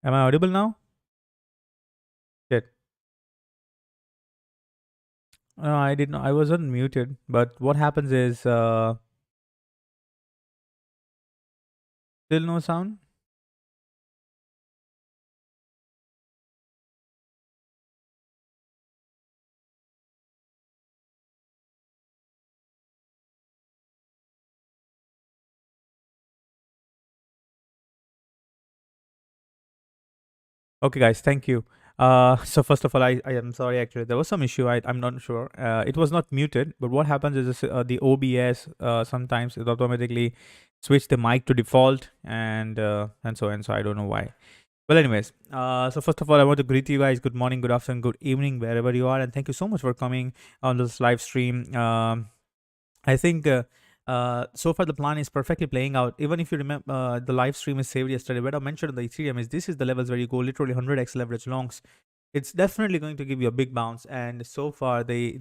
Am I audible now? Good. No, I did not. I was unmuted. But what happens is still no sound. Okay, guys. Thank you. So first of all, I am sorry. Actually, there was some issue. I'm not sure. It was not muted. But what happens is this, the OBS sometimes it automatically switch the mic to default and so and so. I don't know why. Well, anyways, so first of all, I want to greet you guys. Good morning, good afternoon, good evening, wherever you are, and thank you so much for coming on this live stream. I think so far the plan is perfectly playing out. Even if you remember, the live stream is saved yesterday. What I mentioned on the Ethereum is this is the levels where you go literally 100x leverage longs. It's definitely going to give you a big bounce. And so far, the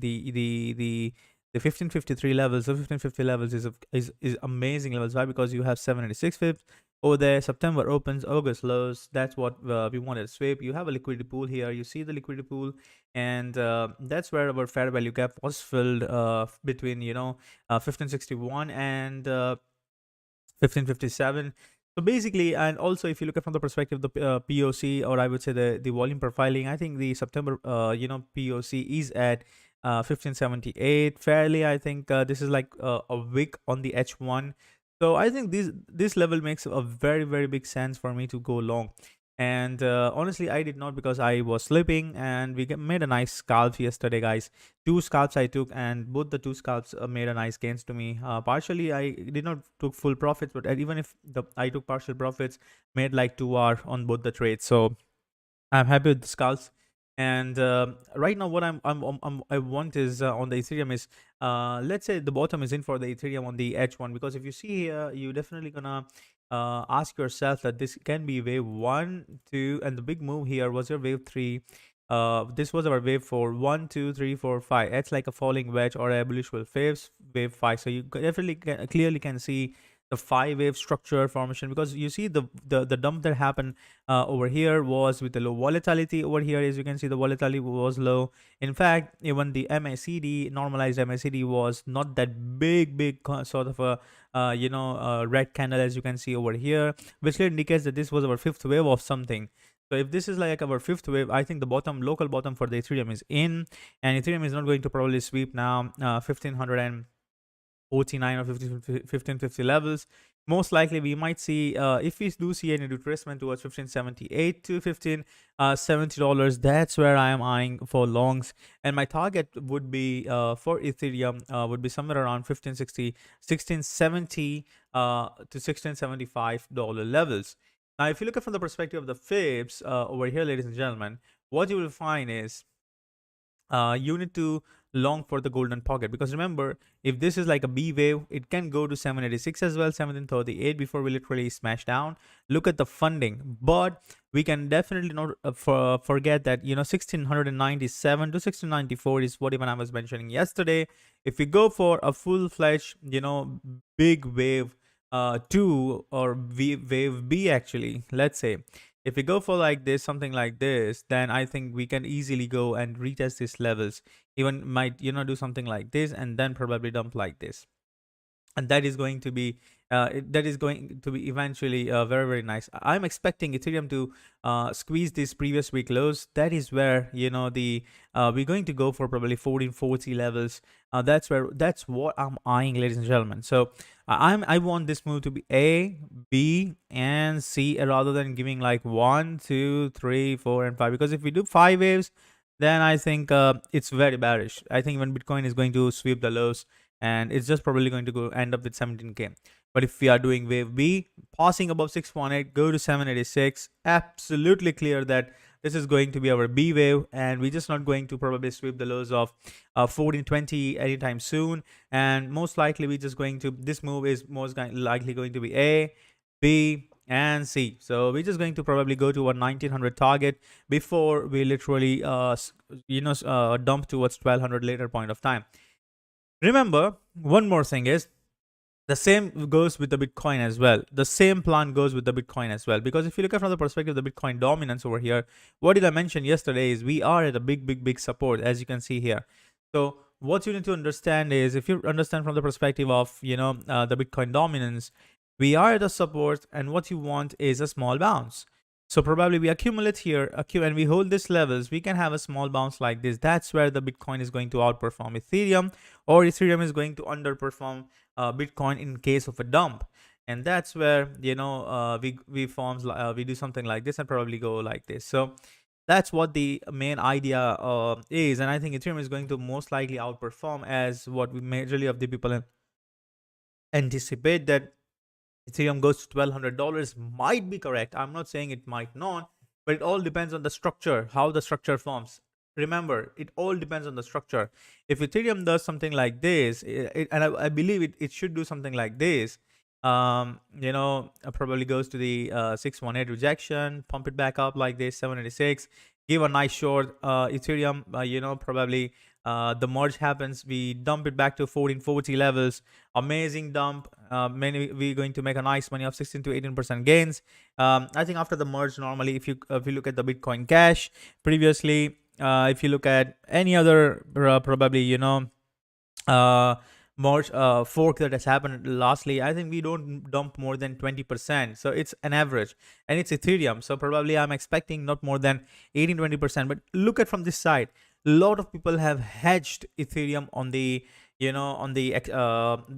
1553 levels, the 1550 levels is amazing levels. Why? Because you have 786 pips over there. September opens, August lows. That's what we wanted to sweep. You have a liquidity pool here. You see the liquidity pool, and that's where our fair value gap was filled between 1561 and 1557. So basically, and also if you look at from the perspective of the POC, or I would say the volume profiling, I think the September POC is at 1578 fairly. I think this is like a wick on the H1. So I think this level makes a very big sense for me to go long. And honestly, I did not, because I was sleeping, and made a nice scalp yesterday, guys. Two scalps I took, and both the two scalps made a nice gains to me. Partially, I did not took full profits, but even if I took partial profits, made like 2R on both the trades. So I'm happy with the scalps. And right now, what I want is on the Ethereum is let's say the bottom is in for the Ethereum on the H1, because if you see here, you definitely gonna ask yourself that this can be wave 1, 2, and the big move here was your wave 3. This was our wave 4, 1, 2, 3, 4, 5. It's like a falling wedge or a bullish wave 5. So you definitely clearly can see the 5 wave structure formation, because you see the dump that happened over here was with the low volatility. Over here, as you can see, the volatility was low. In fact, even the MACD, normalized MACD, was not that big sort of a red candle, as you can see over here, which indicates that this was our 5th wave of something. So if this is like our 5th wave, I think the local bottom for the Ethereum is in, and Ethereum is not going to probably sweep now 1549 or 1550 levels. Most likely we might see, if we do see any retracement towards 1578 to $1570, that's where I am eyeing for longs. And my target would be for Ethereum would be somewhere around 1560, 1670 to $1675 levels. Now, if you look at from the perspective of the fibs over here, ladies and gentlemen, what you will find is you need to long for the golden pocket, because remember, if this is like a B wave, it can go to 786 as well, 1738, before we literally smash down. Look at the funding, but we can definitely not forget that 1697 to 1694 is what even I was mentioning yesterday. If we go for a full-fledged big wave 2 or wave B, actually, let's say, if we go for like this, something like this, then I think we can easily go and retest these levels. Even might do something like this, and then probably dump like this, and that is going to be eventually very nice. I'm expecting Ethereum to squeeze these previous week lows. That is where the we're going to go for probably 1440 levels. That's what I'm eyeing, ladies and gentlemen. So I want this move to be A, B, and C, rather than giving like 1, 2, 3, 4, and 5, because if we do 5 waves, then I think it's very bearish. I think even Bitcoin is going to sweep the lows, and it's just probably going to go end up with 17k. But if we are doing wave B, passing above 618, go to 786, absolutely clear that this is going to be our B wave, and we're just not going to probably sweep the lows of 1420 anytime soon. And most likely we're just going to, this move is most likely going to be A, B, and C. So we're just going to probably go to a 1900 target before we literally dump towards 1200 later point of time. Remember, one more thing is The same goes with the Bitcoin as well. The same plan goes with the Bitcoin as well. Because if you look at from the perspective of the Bitcoin dominance over here, what did I mention yesterday is we are at a big support, as you can see here. So what you need to understand is, if you understand from the perspective of, the Bitcoin dominance, we are at a support, and what you want is a small bounce. So probably we accumulate here, and we hold these levels, we can have a small bounce like this. That's where the Bitcoin is going to outperform Ethereum, or Ethereum is going to underperform Bitcoin in case of a dump. And that's where, we do something like this and probably go like this. So that's what the main idea is. And I think Ethereum is going to most likely outperform, as what we majorly of the people anticipate, that Ethereum goes to $1,200 might be correct. I'm not saying it might not, but it all depends on the structure, how the structure forms. Remember, it all depends on the structure. If Ethereum does something like this, and I believe it should do something like this, probably goes to the 618 rejection, pump it back up like this, 786, give a nice short Ethereum, probably the merge happens, we dump it back to 1440 levels, amazing dump, we're going to make a nice money of 16 to 18% gains. I think after the merge, normally if you look at the Bitcoin Cash previously, if you look at any other probably merge fork that has happened lastly, I think we don't dump more than 20%. So it's an average, and it's Ethereum, so probably I'm expecting not more than 18-20%. But look at from this side, a lot of people have hedged Ethereum on the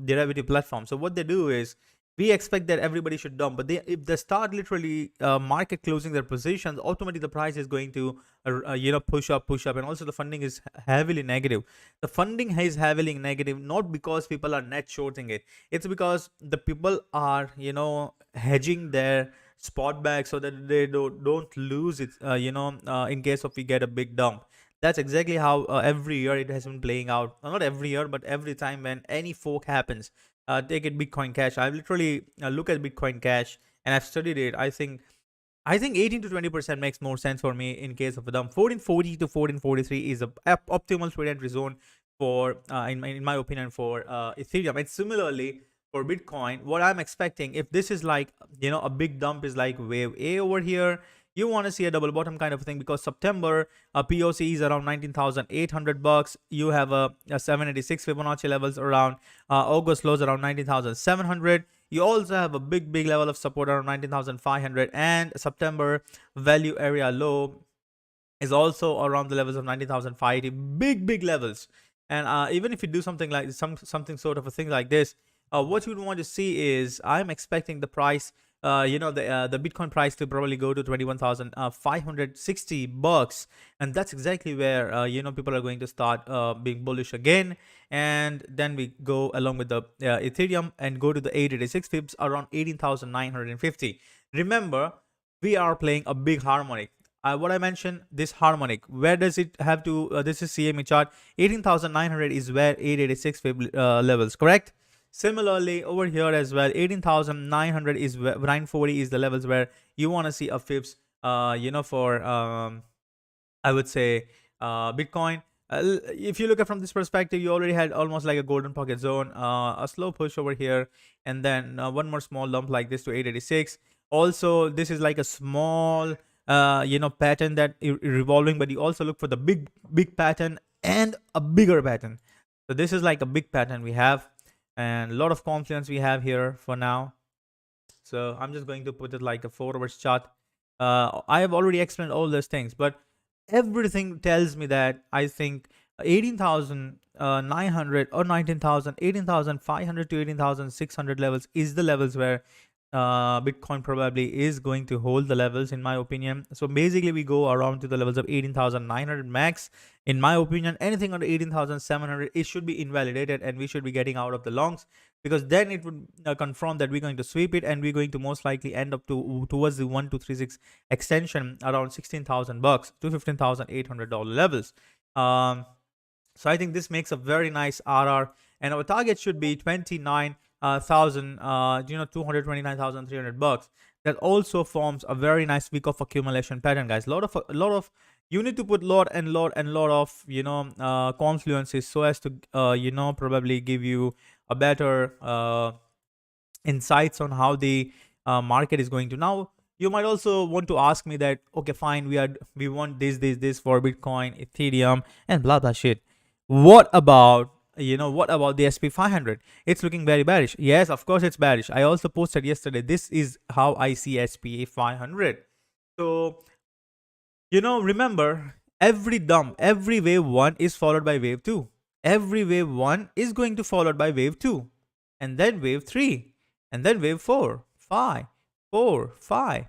derivative platform. So what they do is, we expect that everybody should dump, but if they start literally market closing their positions, automatically the price is going to push up, and also the funding is heavily negative. The funding is heavily negative, not because people are net shorting it. It's because the people are hedging their spot back so that they don't lose it, in case of we get a big dump. That's exactly how every year it has been playing out. Not every year, but every time when any fork happens. Take it Bitcoin Cash. I've literally look at Bitcoin Cash, and I've studied it. I think 18 to 20% makes more sense for me in case of a dump. 1440 to 1443 is a optimal trade entry zone for, in my opinion, for Ethereum. And similarly for Bitcoin, what I'm expecting, if this is like a big dump, is like wave A over here, you want to see a double bottom kind of thing, because September POC is around 19,800 bucks. You have a 786 Fibonacci levels around August lows around 19,700. You also have a big level of support around 19,500, and September value area low is also around the levels of 19,580. Big levels. And even if you do something like something sort of a thing like this, what you would want to see is, I'm expecting the price, the Bitcoin price to probably go to 21,560 bucks, and that's exactly where people are going to start being bullish again. And then we go along with the Ethereum and go to the 886 pips around 18,950. Remember, we are playing a big harmonic. What I mentioned, this harmonic, where does it have to? This is CME chart. 18,900 is where 886 fib levels, correct? Similarly, over here as well, 18,900 is where 940 is the levels where you want to see a fibs, for I would say Bitcoin. If you look at from this perspective, you already had almost like a golden pocket zone, a slow push over here, and then one more small lump like this to 886. Also, this is like a small, pattern that revolving, but you also look for the big pattern and a bigger pattern. So this is like a big pattern we have, and a lot of confidence we have here for now. So I'm just going to put it like a 4 hours chart. I have already explained all those things, but everything tells me that I think 18,900 or 19,000, 18,500 to 18,600 levels is the levels where Bitcoin probably is going to hold the levels, in my opinion. So basically we go around to the levels of 18,900 max. In my opinion, anything under 18,700, it should be invalidated, and we should be getting out of the longs, because then it would confirm that we're going to sweep it, and we're going to most likely end up towards the 1236 extension around 16,000 bucks to $15,800 levels. So I think this makes a very nice RR, and our target should be 229,300 bucks. That also forms a very nice week of accumulation pattern, guys. A lot of you need to put lot of confluences so as to probably give you a better insights on how the market is going to. Now you might also want to ask me that, okay, fine, we want this for Bitcoin, Ethereum, and blah blah shit. What about, what about the SP 500? It's looking very bearish. Yes, of course it's bearish. I also posted yesterday, this is how I see SP 500. So, remember, every wave 1 is followed by wave 2. Every wave 1 is going to followed by wave 2, and then wave 3, and then wave 4, 5, 4, 5,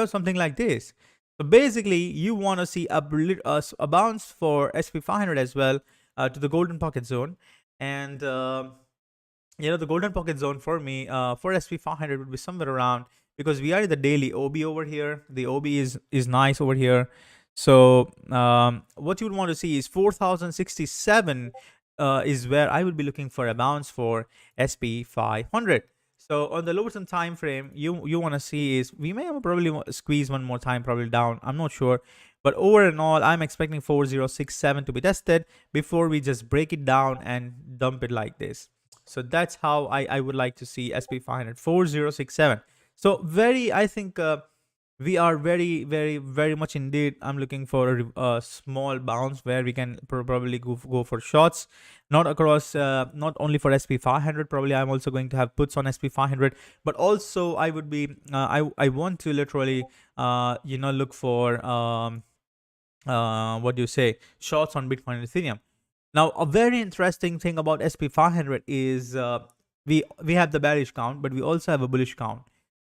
something like this. So basically, you want to see a bounce for SP500 as well, to the golden pocket zone. And the golden pocket zone for me, for SP500 would be somewhere around, because we are in the daily OB over here. The OB is nice over here. So what you would want to see is 4067 is where I would be looking for a bounce for SP500. So on the lower time frame, you want to see is we may probably squeeze one more time, probably down. I'm not sure. But over and all, I'm expecting 4067 to be tested before we just break it down and dump it like this. So that's how I would like to see SP500, 4067. So I think we are very much indeed. I'm looking for a small bounce where we can probably go for shots, not across, not only for SP500. Probably I'm also going to have puts on SP500, but also I would be, I want to literally, look for, what do you say, shots on Bitcoin and Ethereum. Now, a very interesting thing about SP500 is we have the bearish count, but we also have a bullish count.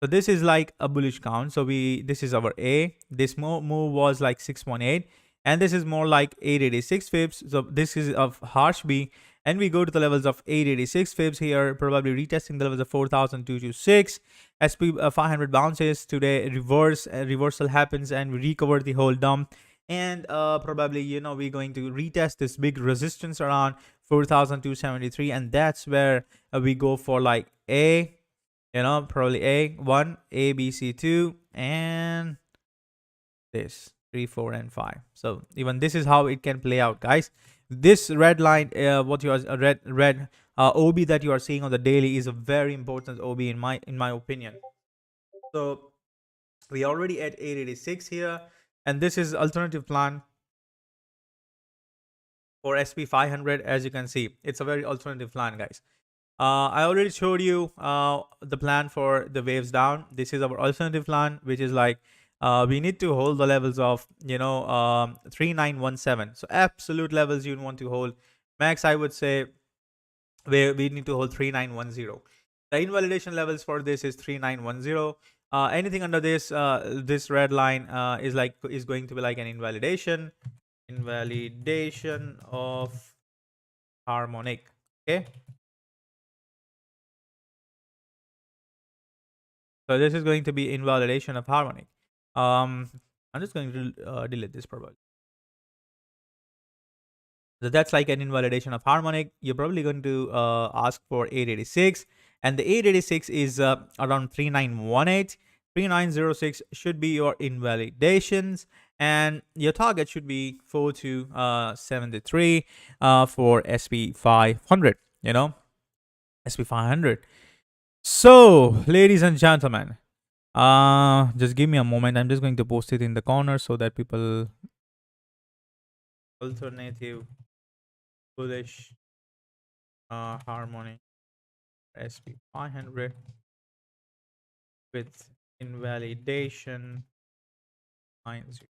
So this is like a bullish count. So this is our A. This move was like 618, and this is more like 886 pips. So this is of harsh B, and we go to the levels of 886 pips here, probably retesting the levels of 4226. SP500 bounces today, reversal happens, and we recover the whole dump. And probably, we're going to retest this big resistance around 4273, and that's where we go for like A, probably A1, A, B, C2, and this 3, 4, and 5. So even this is how it can play out, guys. This red line, what you are red OB that you are seeing on the daily is a very important OB in my opinion. So we already at 886 here, and this is alternative plan for SP500. As you can see, it's a very alternative plan, guys. I already showed you the plan for the waves down. This is our alternative plan, which is like we need to hold the levels of 3917. So absolute levels you want to hold. Max, I would say where we need to hold 3910. The invalidation levels for this is 3910. Anything under this this red line is going to be like an invalidation of harmonic. Okay. So this is going to be invalidation of harmonic. I'm just going to delete this probably. So that's like an invalidation of harmonic. You're probably going to ask for 886, and the 886 is around 3918. 3906 should be your invalidations, and your target should be 4273 for SP500. SP500. So, ladies and gentlemen, just give me a moment. I'm just going to post it in the corner so that people alternative bullish harmonic SP500 with invalidation 90.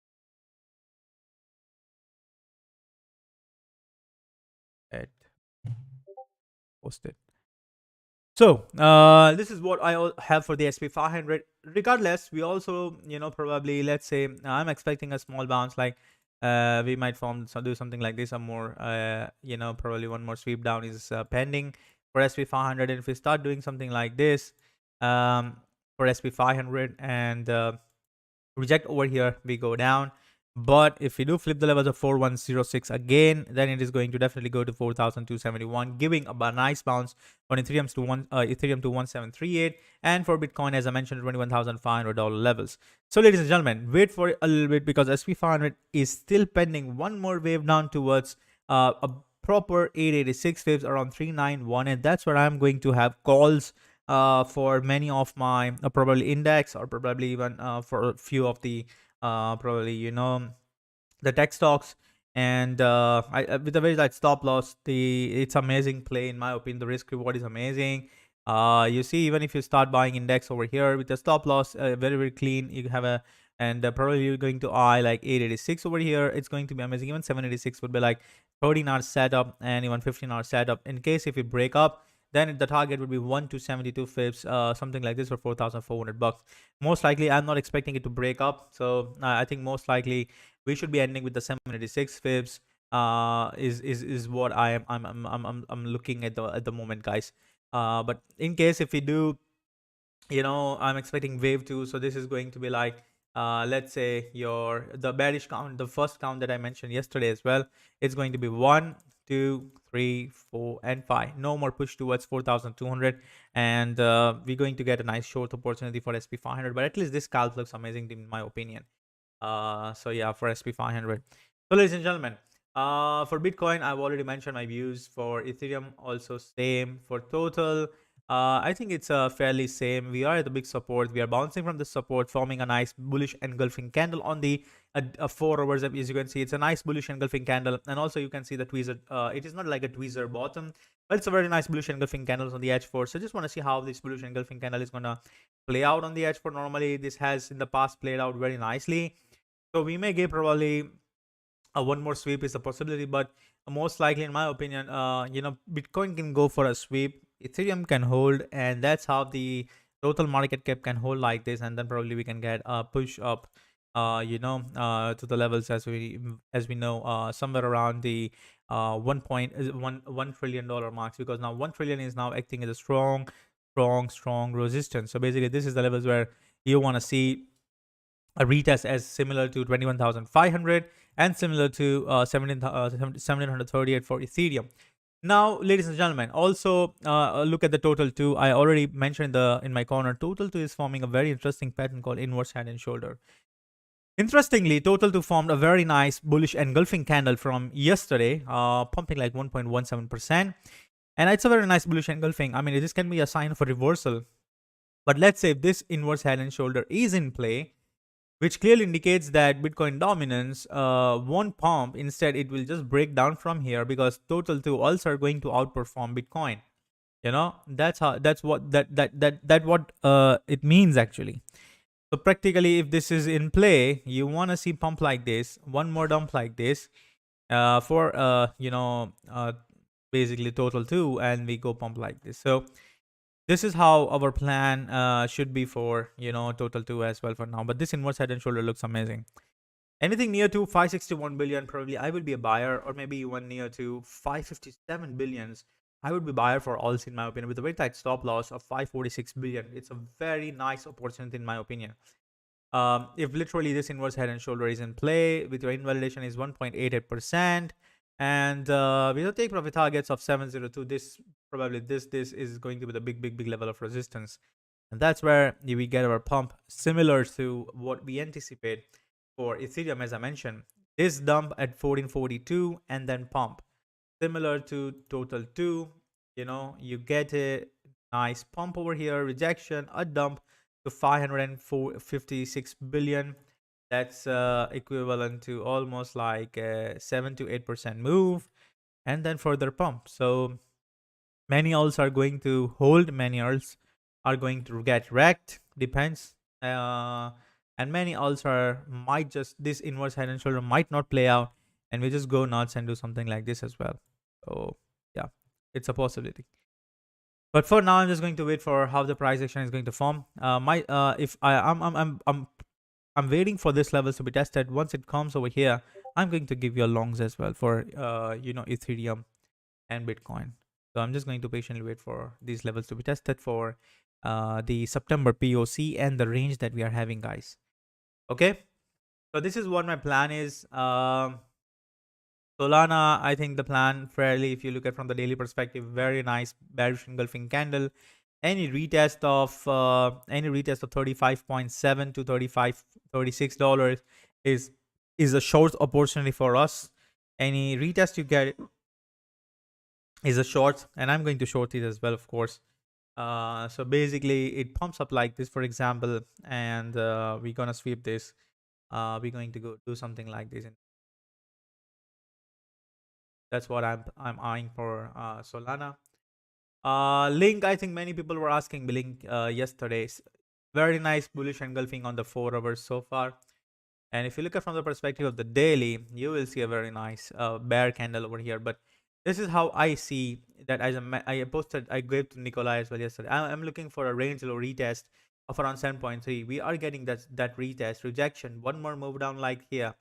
Posted. So this is what I have for the SP500. Regardless, we also, probably, let's say I'm expecting a small bounce, like we might do something like this, a more, probably one more sweep down is pending for SP500. And if we start doing something like this for SP500 and reject over here, we go down. But if we do flip the levels of 4106 again, then it is going to definitely go to 4271, giving a nice bounce on Ethereum to 1738, and for Bitcoin, as I mentioned, $21,500 levels. So ladies and gentlemen, wait for a little bit, because SP500 is still pending one more wave down towards a proper 886 waves around 391, and that's where I'm going to have calls for many of my probably index, or probably even for a few of the probably the tech stocks. And with a very light stop loss, it's amazing play in my opinion. The risk reward is amazing. You see, even if you start buying index over here with a stop loss, very very clean, you have a, and probably you're going to eye like 886 over here. It's going to be amazing. Even 786 would be like 13-hour setup, and even 15-hour setup. In case if you break up, then the target would be 1 to 72 fips, something like this, for $4,400. Most likely, I'm not expecting it to break up, so I think most likely we should be ending with the 786 fips. Is what I'm looking at the moment, guys. But in case if we do, I'm expecting wave 2. So this is going to be like, let's say the bearish count, the first count that I mentioned yesterday as well. It's going to be 1, 2, 3, 4, and 5. No more push towards 4,200, and we're going to get a nice short opportunity for SP500. But at least this scalp looks amazing in my opinion. So yeah, for SP500. So ladies and gentlemen, for Bitcoin, I've already mentioned my views. For Ethereum, also same. For total, I think it's fairly same. We are at the big support. We are bouncing from the support, forming a nice bullish engulfing candle on the 4 hours. As you can see, it's a nice bullish engulfing candle. And also you can see the tweezer. It is not like a tweezer bottom, but it's a very nice bullish engulfing candles on the H4. So just want to see how this bullish engulfing candle is gonna play out on the H4. Normally, this has in the past played out very nicely. So we may get probably one more sweep is a possibility, but most likely, in my opinion, Bitcoin can go for a sweep, Ethereum can hold, and that's how the total market cap can hold like this, and then probably we can get a push up, to the levels as we know, somewhere around the 1.1 trillion dollar marks, because now 1 trillion is now acting as a strong resistance. So basically, this is the levels where you want to see a retest as similar to 21,500 and similar to 1738 for Ethereum. Now, ladies and gentlemen, also look at the total 2. I already mentioned in my corner, total 2 is forming a very interesting pattern called inverse head and shoulder. Interestingly, total 2 formed a very nice bullish engulfing candle from yesterday, pumping like 1.17%. And it's a very nice bullish engulfing. I mean, this can be a sign of a reversal. But let's say if this inverse head and shoulder is in play, which clearly indicates that Bitcoin dominance won't pump. Instead, it will just break down from here, because total 2 also are going to outperform Bitcoin. That's what it means actually. So practically, if this is in play, you want to see pump like this, one more dump like this, for basically total 2, and we go pump like this. So this is how our plan should be for total 2 as well for now. But this inverse head and shoulder looks amazing. Anything near to 561 billion, probably I will be a buyer, or maybe even near to 557 billions, I would be buyer for alts in my opinion, with a very tight stop loss of 546 billion. It's a very nice opportunity in my opinion. If literally this inverse head and shoulder is in play, with your invalidation is 1.88%, and with the take profit targets of 702, this is going to be the big level of resistance, and that's where we get our pump, similar to what we anticipate for Ethereum. As I mentioned, this dump at 1442 and then pump, similar to total 2. You get a nice pump over here, rejection, a dump to 556 billion. That's equivalent to almost like a 7 to 8% move, and then further pump. So many alts are going to hold, many alts are going to get wrecked, depends. And many alts might just, this inverse head and shoulder might not play out, and we just go nuts and do something like this as well. So yeah, it's a possibility. But for now, I'm just going to wait for how the price action is going to form. I'm waiting for this levels to be tested. Once it comes over here, I'm going to give you a longs as well for Ethereum and Bitcoin. So I'm just going to patiently wait for these levels to be tested for the September POC and the range that we are having, guys. Okay, so this is what my plan is. Solana, I think the plan fairly, if you look at from the daily perspective, very nice bearish engulfing candle. Any retest of 35.7 to $36 is a short opportunity for us. Any retest you get is a short, and I'm going to short it as well, of course. So basically it pumps up like this, for example, and we're gonna sweep this. We're going to go do something like this, and that's what I'm eyeing for Solana. Link, I think many people were asking Link yesterday. Very nice bullish engulfing on the 4 hours so far. And if you look at from the perspective of the daily, you will see a very nice bear candle over here. But this is how I see that. I posted, I gave to Nikolai as well yesterday. I'm looking for a range low retest of around 7.3. We are getting that retest rejection. One more move down like here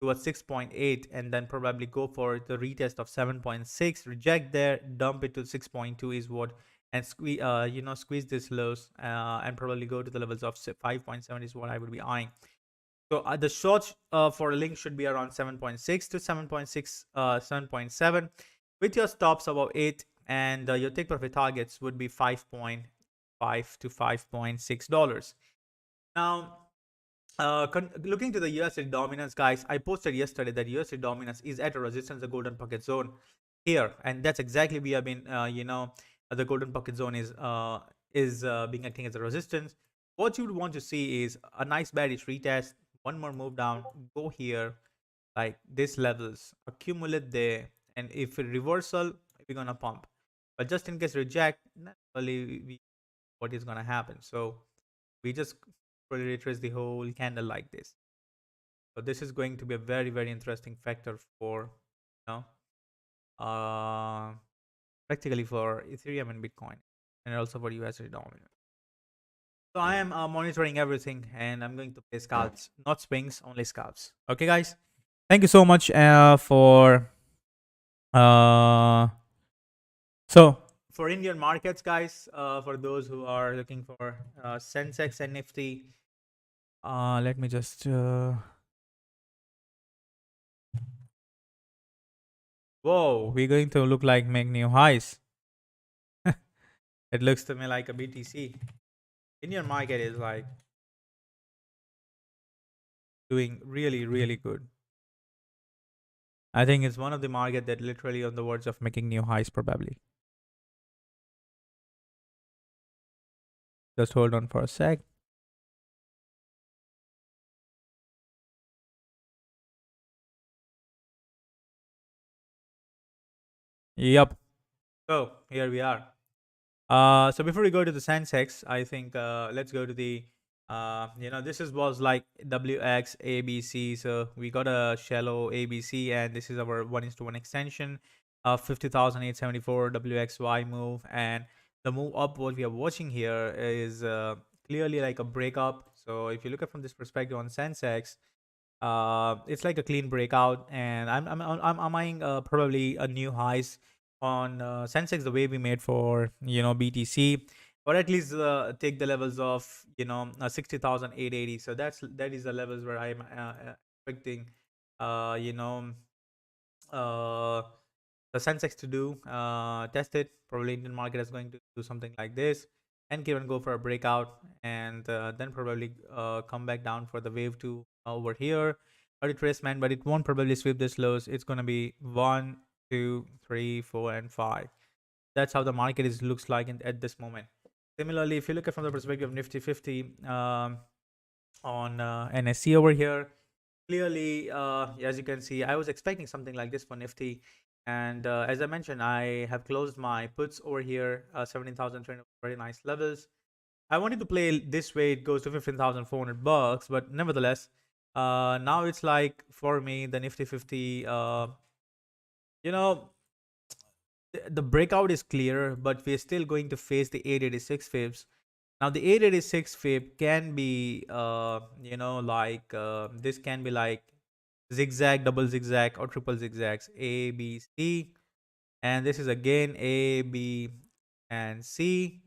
towards 6.8, and then probably go for the retest of 7.6. Reject there, dump it to 6.2 is what, and squeeze squeeze this lows and probably go to the levels of 5.7 is what I would be eyeing. So the short for a link should be around 7.6 to 7.6, 7.7, with your stops about 8, and your take profit targets would be 5.5 to $5.6. Now, looking to the USD dominance, guys, I posted yesterday that USD dominance is at a resistance, the golden pocket zone here, and that's exactly we have been, the golden pocket zone is being acting as a resistance. What you would want to see is a nice bearish retest, one more move down, go here, like this levels, accumulate there, and if a reversal, we're gonna pump. But just in case reject, naturally, what is gonna happen? So we just retrace the whole candle like this. So this is going to be a very, very interesting factor for, you know, practically for Ethereum and Bitcoin, and also for USD dominant. So I am monitoring everything, and I'm going to play scalps, not swings, only scalps. Okay, guys. Thank you so much for uh. So for Indian markets, guys, for those who are looking for Sensex and Nifty, let me just. Whoa, we're going to look like make new highs. It looks to me like a BTC. Indian market is like doing really, really good. I think it's one of the market that literally on the verge of making new highs probably. Just hold on for a sec. Yep. So here we are. So before we go to the Sensex, I think let's go to the this was like WX ABC. So we got a shallow ABC, and this is our 1:1 extension of 50,874 WXY move, and the move up what we are watching here is clearly like a breakup. So if you look at from this perspective on Sensex, it's like a clean breakout, and I'm eyeing probably a new highs on Sensex the way we made for BTC, or at least take the levels of 60,880. So that is the levels where I'm expecting uh, you know uh, the Sensex to do, test it. Probably Indian market is going to do something like this, and give and go for a breakout, and then probably come back down for the wave 2 over here, or retracement, but it won't probably sweep this lows. It's going to be 1, 2, 3, 4, and 5. That's how the market looks like at this moment. Similarly, if you look at from the perspective of Nifty 50 on NSE over here, clearly, as you can see, I was expecting something like this for Nifty. And as I mentioned, I have closed my puts over here, 17,300, very nice levels. I wanted to play this way, it goes to 15,400 bucks, but nevertheless, now it's like for me, the Nifty 50, you know, the breakout is clear, but we're still going to face the 886 fibs. Now the 886 fib can be, this can be like zigzag, double zigzag, or triple zigzags, A, B, C, and this is again A, B, and C,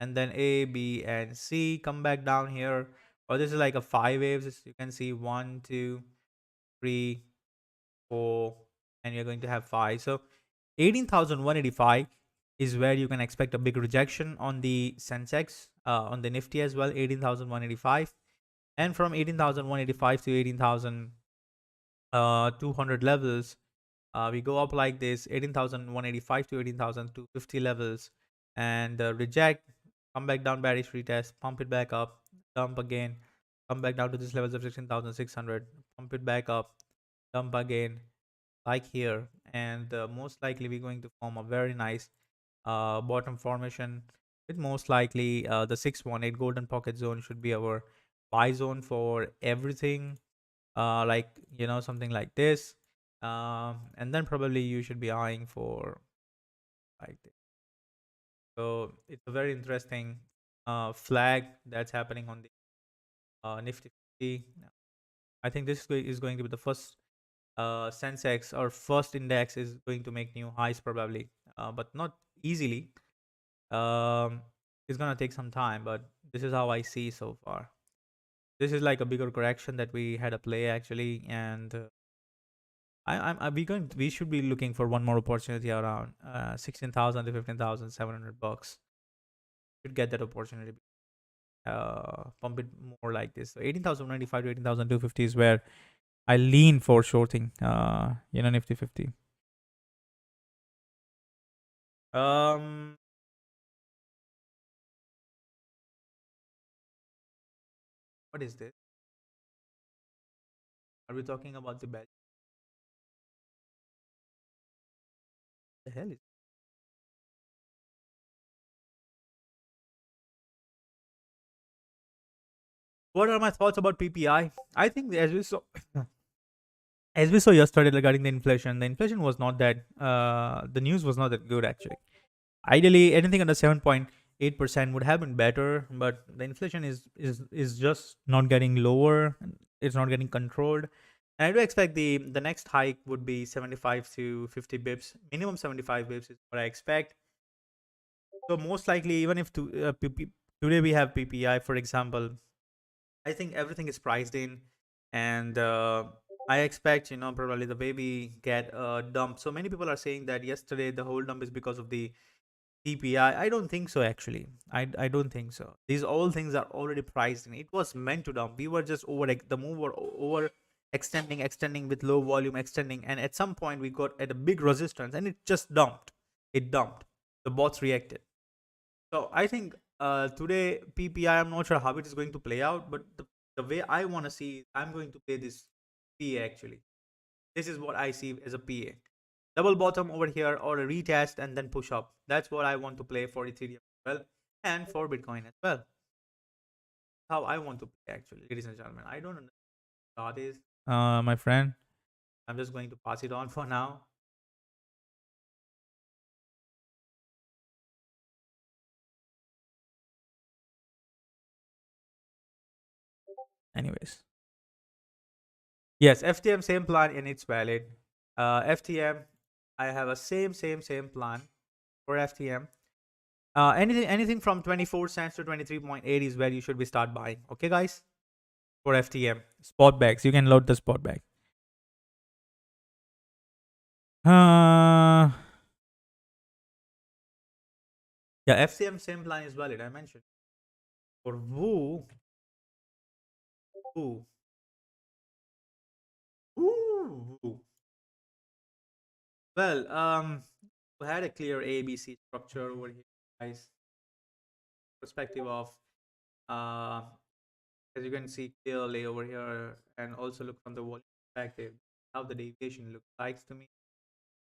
and then A, B, and C. Come back down here, or this is like a 5 waves. As you can see, 1, 2, 3, 4, and you're going to have 5. So 18,185 is where you can expect a big rejection on the Sensex, on the Nifty as well, 18,185. And from 18,185 to 18,200 levels, we go up like this, 18,185 to 18,250 levels, and reject, come back down, bearish retest, pump it back up, dump again, come back down to this levels of 16,600, pump it back up, dump again, like here, and most likely we're going to form a very nice bottom formation with most likely the 618 golden pocket zone should be our buy zone for everything, like something like this, and then probably you should be eyeing for like this. So it's a very interesting flag that's happening on the Nifty 50. I think this is going to be the first Sensex or first index is going to make new highs probably, but not easily. Um, it's gonna take some time, but this is how I see so far. This is like a bigger correction that we had a play actually, and we should be looking for one more opportunity around 16,000 to 15,700 bucks. Should get that opportunity. Pump it more like this. So 18,095 to 18,250 is where I lean for shorting. Nifty 50. Um, what is this? Are we talking about the bell? The hell is? What are my thoughts about PPI? I think as we saw, as we saw yesterday regarding the inflation was not that. The news was not that good actually. Ideally, anything under 7.8% would have been better, but the inflation is just not getting lower. It's not getting controlled. And I do expect the next hike would be 75 to 50 bips. Minimum 75 bips is what I expect. So most likely, even if today we have PPI, for example, I think everything is priced in, and I expect probably the way we get a dump. So many people are saying that yesterday the whole dump is because of the TPI. I don't think so actually. I don't think so. These all things are already priced in. It was meant to dump. We were just the move were over extending with low volume extending, and at some point we got at a big resistance and it just dumped. It dumped. The bots reacted. So I think today PPI, I'm not sure how it is going to play out, but the way I want to see, I'm going to play this PA actually. This is what I see as a PA. Double bottom over here or a retest and then push up. That's what I want to play for Ethereum as well and for Bitcoin as well. How I want to play actually, ladies and gentlemen. I don't understand what that is. My friend. I'm just going to pass it on for now. Anyways. Yes, FTM same plan and it's valid. FTM, I have a same plan for FTM. Anything from 24 cents to 23.8 is where you should be start buying. Okay, guys, for FTM spot bags, you can load the spot bag. Uh, yeah, FTM same plan is valid. I mentioned for Woo, Woo. Well, we had a clear ABC structure over here, guys. Perspective of uh as you can see clearly over here, and also look from the volume perspective, how the deviation looks like to me.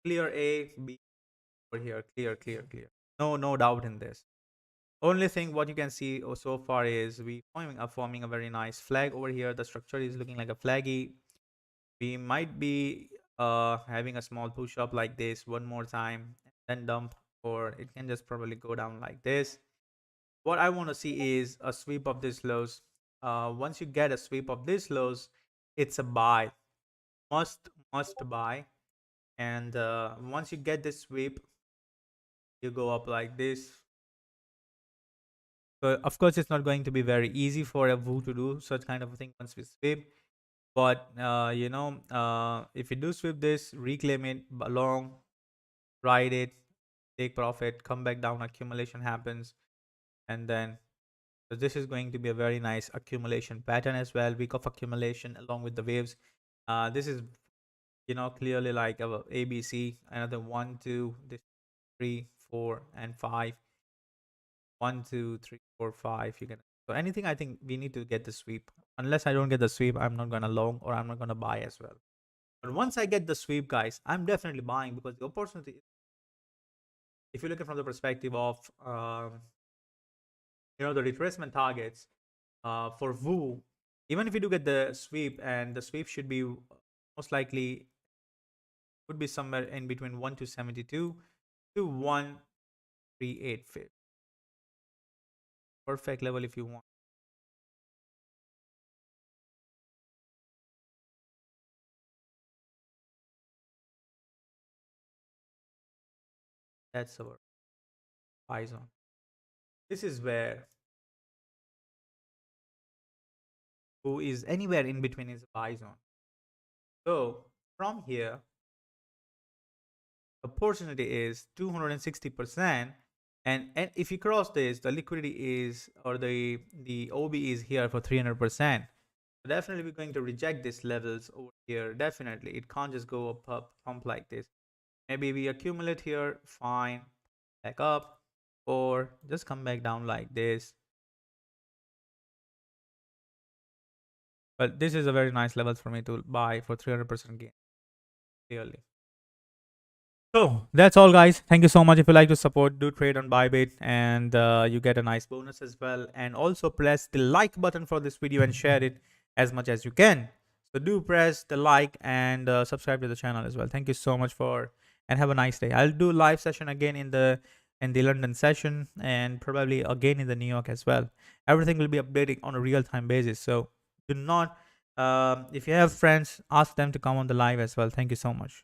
Clear A, B over here, clear. No doubt in this. Only thing what you can see so far is we forming a very nice flag over here. The structure is looking like a flaggy. We might be having a small push up like this one more time, then dump, or it can just probably go down like this. What I want to see is a sweep of these lows. Once you get a sweep of these lows, it's a buy, must buy. And once you get this sweep, you go up like this. So of course, it's not going to be very easy for a Wu to do such kind of a thing once we sweep. But if you do sweep this, reclaim it long, ride it, take profit, come back down, accumulation happens, and then so this is going to be a very nice accumulation pattern as well. Week of accumulation along with the waves. This is clearly like a ABC. Another 1, 2, this 3, 4, and 5. 1, 2, 3, 4, 5. You can, so anything, I think we need to get the sweep. Unless I don't get the sweep, I'm not gonna long or I'm not gonna buy as well. But once I get the sweep, guys, I'm definitely buying because the opportunity, if you look at from the perspective of the retracement targets for Wu, even if you do get the sweep, and the sweep should be most likely would be somewhere in between 1 to 72 to 138. Perfect level if you want. That's our buy zone. This is where Wu is anywhere in between is a buy zone. So from here, opportunity is 260%. And if you cross this, the liquidity is, or the OB is here for 300%. Definitely we're going to reject these levels over here. Definitely it can't just go up pump like this. Maybe we accumulate here, fine, back up, or just come back down like this. But this is a very nice level for me to buy for 300% gain, clearly. So that's all, guys. Thank you so much. If you like to support, do trade on Bybit, and you get a nice bonus as well. And also press the like button for this video and share it as much as you can. So do press the like and subscribe to the channel as well. Thank you so much and have a nice day. I'll do live session again in the London session, and probably again in the New York as well. Everything will be updating on a real-time basis. So do not, if you have friends, ask them to come on the live as well. Thank you so much.